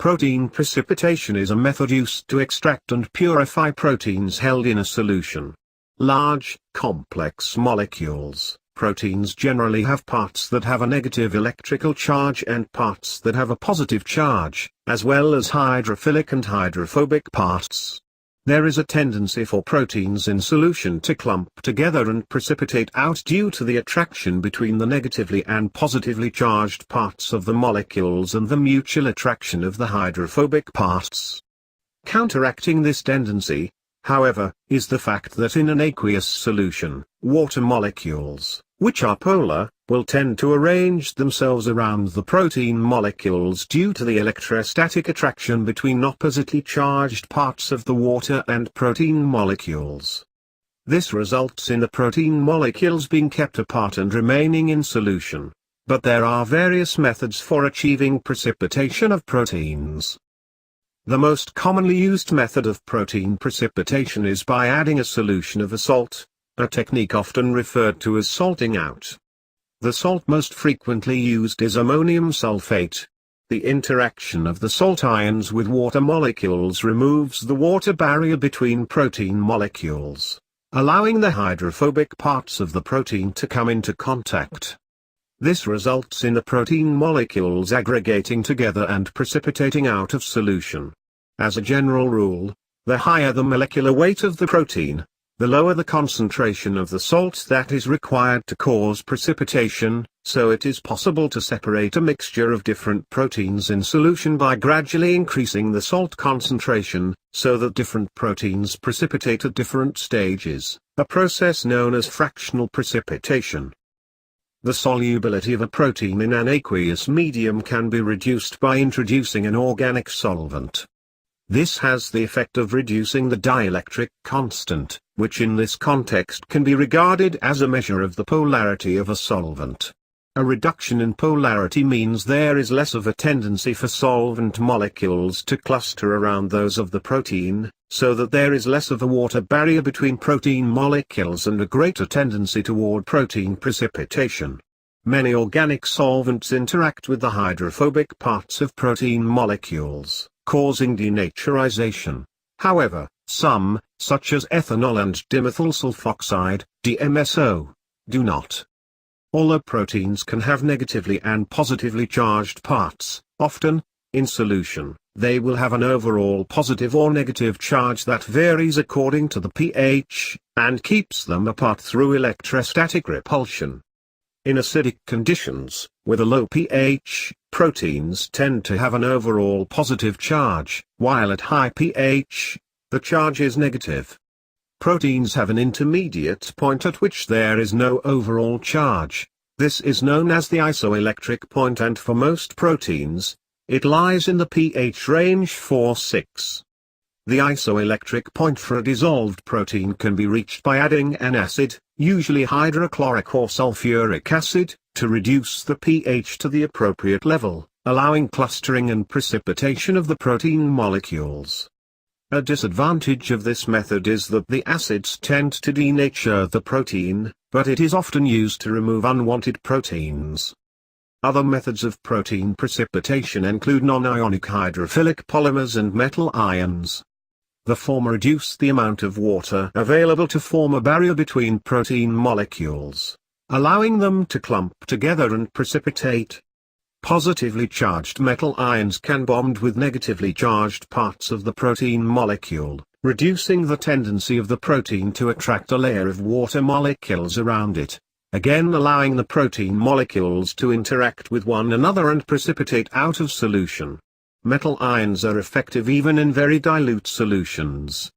Protein precipitation is a method used to extract and purify proteins held in a solution. Large, complex molecules. Proteins generally have parts that have a negative electrical charge and parts that have a positive charge, as well as hydrophilic and hydrophobic parts. There is a tendency for proteins in solution to clump together and precipitate out due to the attraction between the negatively and positively charged parts of the molecules and the mutual attraction of the hydrophobic parts. Counteracting this tendency, however, is the fact that in an aqueous solution, water molecules, which are polar, will tend to arrange themselves around the protein molecules due to the electrostatic attraction between oppositely charged parts of the water and protein molecules. This results in the protein molecules being kept apart and remaining in solution. But there are various methods for achieving precipitation of proteins. The most commonly used method of protein precipitation is by adding a solution of a salt, a technique often referred to as salting out. The salt most frequently used is ammonium sulfate. The interaction of the salt ions with water molecules removes the water barrier between protein molecules, allowing the hydrophobic parts of the protein to come into contact. This results in the protein molecules aggregating together and precipitating out of solution. As a general rule, the higher the molecular weight of the protein, the lower the concentration of the salt that is required to cause precipitation, so it is possible to separate a mixture of different proteins in solution by gradually increasing the salt concentration, so that different proteins precipitate at different stages, a process known as fractional precipitation. The solubility of a protein in an aqueous medium can be reduced by introducing an organic solvent. This has the effect of reducing the dielectric constant, which in this context can be regarded as a measure of the polarity of a solvent. A reduction in polarity means there is less of a tendency for solvent molecules to cluster around those of the protein, so that there is less of a water barrier between protein molecules and a greater tendency toward protein precipitation. Many organic solvents interact with the hydrophobic parts of protein molecules, causing denaturization. However, some, such as ethanol and dimethyl sulfoxide, DMSO, do not. Although proteins can have negatively and positively charged parts, often, in solution, they will have an overall positive or negative charge that varies according to the pH, and keeps them apart through electrostatic repulsion. In acidic conditions, with a low pH, proteins tend to have an overall positive charge, while at high pH, the charge is negative. Proteins have an intermediate point at which there is no overall charge. This is known as the isoelectric point, and for most proteins, it lies in the pH range 4-6. The isoelectric point for a dissolved protein can be reached by adding an acid, usually hydrochloric or sulfuric acid, to reduce the pH to the appropriate level, allowing clustering and precipitation of the protein molecules. A disadvantage of this method is that the acids tend to denature the protein, but it is often used to remove unwanted proteins. Other methods of protein precipitation include non-ionic hydrophilic polymers and metal ions. The former reduce the amount of water available to form a barrier between protein molecules, allowing them to clump together and precipitate. Positively charged metal ions can bond with negatively charged parts of the protein molecule, reducing the tendency of the protein to attract a layer of water molecules around it, again allowing the protein molecules to interact with one another and precipitate out of solution. Metal ions are effective even in very dilute solutions.